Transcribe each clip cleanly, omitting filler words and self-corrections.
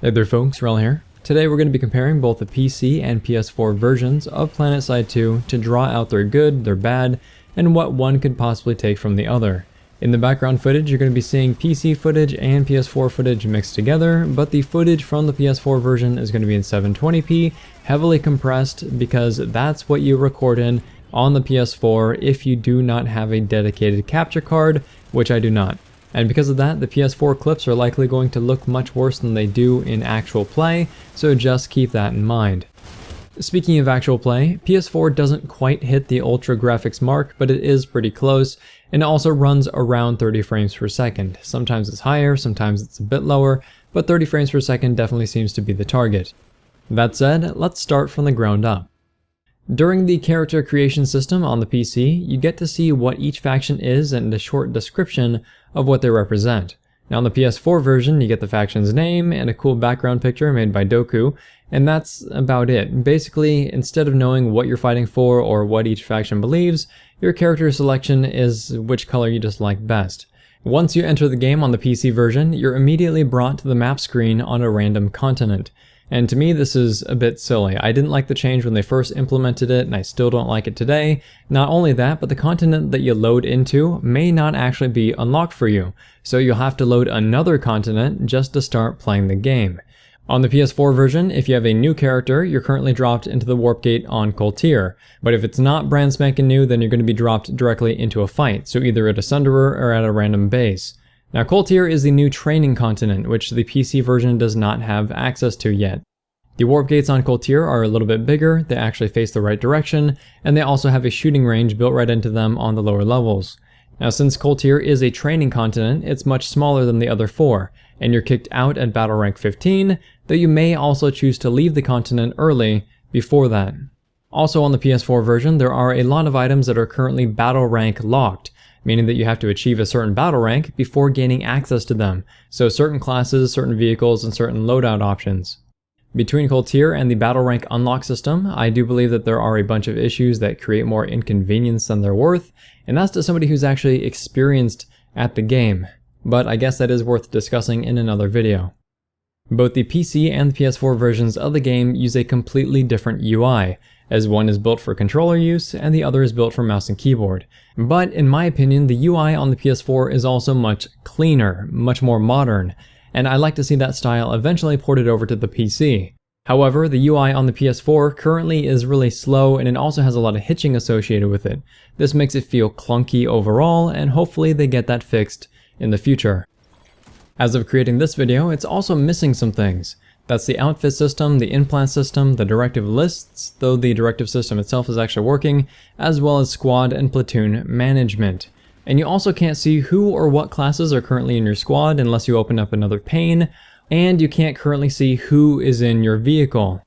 Hey there folks, Wrel here. Today we're going to be comparing both the PC and PS4 versions of PlanetSide 2 to draw out their good, their bad, and what one could possibly take from the other. In the background footage you're going to be seeing PC footage and PS4 footage mixed together, but the footage from the PS4 version is going to be in 720p, heavily compressed, because that's what you record in on the PS4 if you do not have a dedicated capture card, which I do not. And because of that, the PS4 clips are likely going to look much worse than they do in actual play, so just keep that in mind. Speaking of actual play, PS4 doesn't quite hit the ultra graphics mark, but it is pretty close, and it also runs around 30 frames per second. Sometimes it's higher, sometimes it's a bit lower, but 30 frames per second definitely seems to be the target. That said, let's start from the ground up. During the character creation system on the PC, you get to see what each faction is and a short description of what they represent. Now on the PS4 version, you get the faction's name and a cool background picture made by Doge, and that's about it. Basically, instead of knowing what you're fighting for or what each faction believes, your character selection is which color you just like best. Once you enter the game on the PC version, you're immediately brought to the map screen on a random continent. And to me, this is a bit silly. I didn't like the change when they first implemented it, and I still don't like it today. Not only that, but the continent that you load into may not actually be unlocked for you, so you'll have to load another continent just to start playing the game. On the PS4 version, if you have a new character, you're currently dropped into the warp gate on Koltir, but if it's not brand spanking new, then you're going to be dropped directly into a fight, so either at a Sunderer or at a random base. Now Koltir is the new training continent, which the PC version does not have access to yet. The warp gates on Koltir are a little bit bigger, they actually face the right direction, and they also have a shooting range built right into them on the lower levels. Now since Koltir is a training continent, it's much smaller than the other four, and you're kicked out at battle rank 15, though you may also choose to leave the continent early before that. Also on the PS4 version, there are a lot of items that are currently battle rank locked, meaning that you have to achieve a certain battle rank before gaining access to them, so certain classes, certain vehicles, and certain loadout options. Between Koltir and the battle rank unlock system, I do believe that there are a bunch of issues that create more inconvenience than they're worth, and that's to somebody who's actually experienced at the game, but I guess that is worth discussing in another video. Both the PC and the PS4 versions of the game use a completely different UI, as one is built for controller use and the other is built for mouse and keyboard. But in my opinion, the UI on the PS4 is also much cleaner, much more modern, and I like to see that style eventually ported over to the PC. However, the UI on the PS4 currently is really slow, and it also has a lot of hitching associated with it. This makes it feel clunky overall, and hopefully they get that fixed in the future. As of creating this video, it's also missing some things. That's the outfit system, the implant system, the directive lists, though the directive system itself is actually working, as well as squad and platoon management. And you also can't see who or what classes are currently in your squad unless you open up another pane, and you can't currently see who is in your vehicle.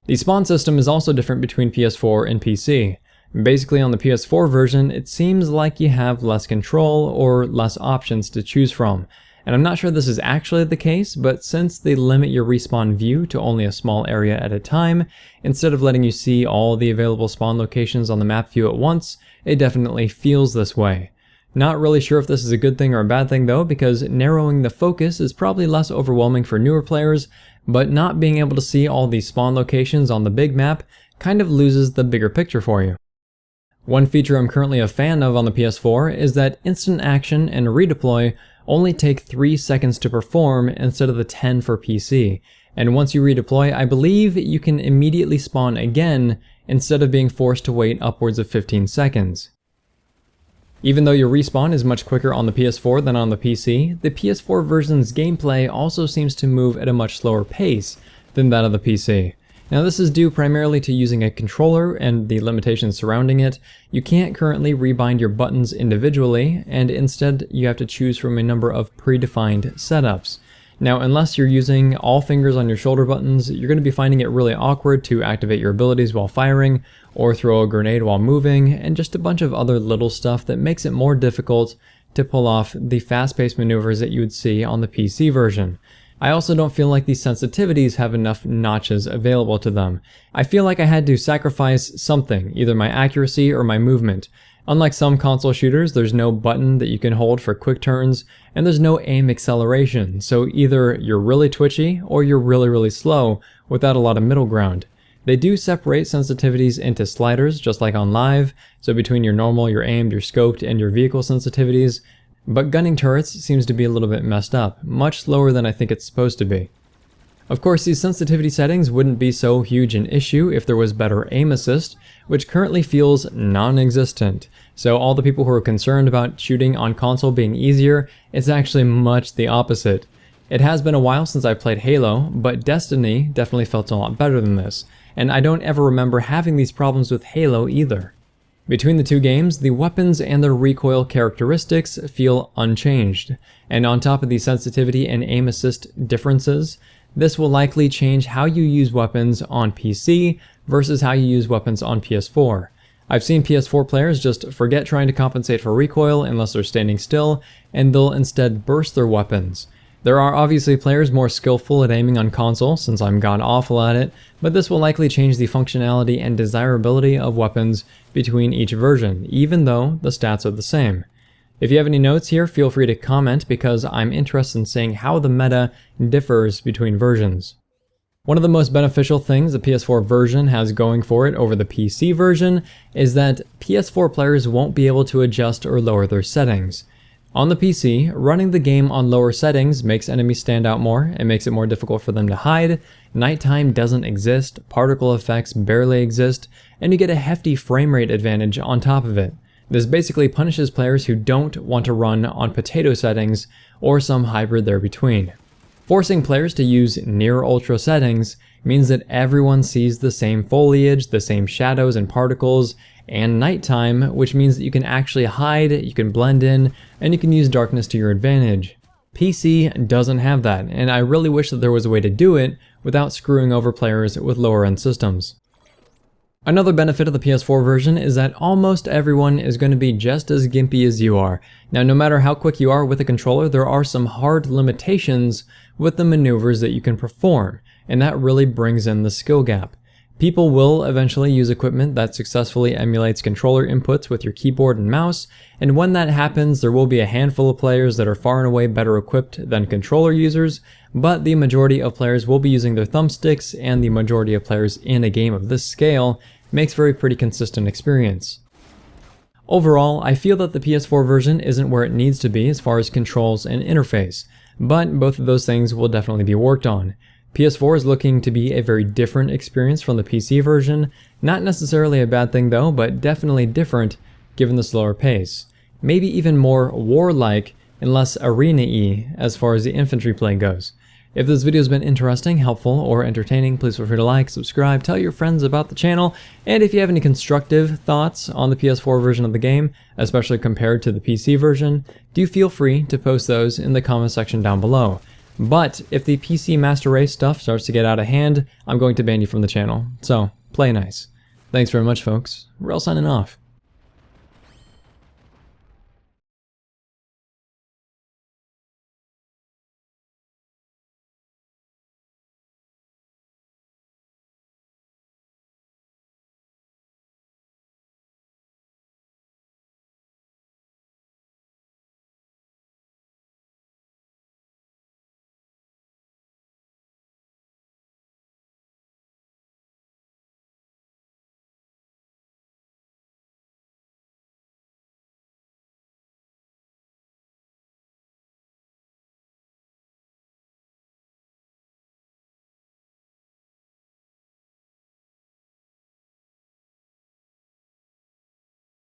The spawn system is also different between PS4 and PC. Basically on the PS4 version, it seems like you have less control or less options to choose from. And I'm not sure this is actually the case, but since they limit your respawn view to only a small area at a time, instead of letting you see all the available spawn locations on the map view at once, it definitely feels this way. Not really sure if this is a good thing or a bad thing though, because narrowing the focus is probably less overwhelming for newer players, but not being able to see all these spawn locations on the big map kind of loses the bigger picture for you. One feature I'm currently a fan of on the PS4 is that instant action and redeploy only take 3 seconds to perform instead of the 10 for PC. And once you redeploy, I believe you can immediately spawn again instead of being forced to wait upwards of 15 seconds. Even though your respawn is much quicker on the PS4 than on the PC, the PS4 version's gameplay also seems to move at a much slower pace than that of the PC. Now this is due primarily to using a controller and the limitations surrounding it. You can't currently rebind your buttons individually, and instead you have to choose from a number of predefined setups. Now unless you're using all fingers on your shoulder buttons, you're going to be finding it really awkward to activate your abilities while firing, or throw a grenade while moving, and just a bunch of other little stuff that makes it more difficult to pull off the fast-paced maneuvers that you would see on the PC version. I also don't feel like these sensitivities have enough notches available to them. I feel like I had to sacrifice something, either my accuracy or my movement, Unlike some console shooters, there's no button that you can hold for quick turns, and there's no aim acceleration, so either you're really twitchy or you're really slow without a lot of middle ground. They do separate sensitivities into sliders, just like on live, so between your normal, your aimed, your scoped, and your vehicle sensitivities, but gunning turrets seems to be a little bit messed up, much slower than I think it's supposed to be. Of course, these sensitivity settings wouldn't be so huge an issue if there was better aim assist, which currently feels non-existent. So all the people who are concerned about shooting on console being easier, it's actually much the opposite. It has been a while since I played Halo, but Destiny definitely felt a lot better than this, and I don't ever remember having these problems with Halo either. Between the two games, the weapons and their recoil characteristics feel unchanged, and on top of the sensitivity and aim assist differences, this will likely change how you use weapons on PC versus how you use weapons on PS4. I've seen PS4 players just forget trying to compensate for recoil unless they're standing still, and they'll instead burst their weapons. There are obviously players more skillful at aiming on console, since I'm god awful at it, but this will likely change the functionality and desirability of weapons between each version, even though the stats are the same. If you have any notes here, feel free to comment because I'm interested in seeing how the meta differs between versions. One of the most beneficial things the PS4 version has going for it over the PC version is that PS4 players won't be able to adjust or lower their settings. On the PC, running the game on lower settings makes enemies stand out more, it makes it more difficult for them to hide, nighttime doesn't exist, particle effects barely exist, and you get a hefty frame rate advantage on top of it. This basically punishes players who don't want to run on potato settings or some hybrid there between. Forcing players to use near ultra settings means that everyone sees the same foliage, the same shadows and particles, and nighttime, which means that you can actually hide, you can blend in, and you can use darkness to your advantage. PC doesn't have that, and I really wish that there was a way to do it without screwing over players with lower end systems. Another benefit of the PS4 version is that almost everyone is going to be just as gimpy as you are. Now, no matter how quick you are with a controller, there are some hard limitations with the maneuvers that you can perform, and that really brings in the skill gap. People will eventually use equipment that successfully emulates controller inputs with your keyboard and mouse, and when that happens, there will be a handful of players that are far and away better equipped than controller users, but the majority of players will be using their thumbsticks, and the majority of players in a game of this scale makes for a pretty consistent experience. Overall, I feel that the PS4 version isn't where it needs to be as far as controls and interface, but both of those things will definitely be worked on. PS4 is looking to be a very different experience from the PC version, not necessarily a bad thing though, but definitely different given the slower pace. Maybe even more warlike and less arena-y as far as the infantry play goes. If this video has been interesting, helpful, or entertaining, please feel free to like, subscribe, tell your friends about the channel, and if you have any constructive thoughts on the PS4 version of the game, especially compared to the PC version, do feel free to post those in the comment section down below. But if the PC Master Race stuff starts to get out of hand, I'm going to ban you from the channel, so play nice. Thanks very much folks, Wrel signing off.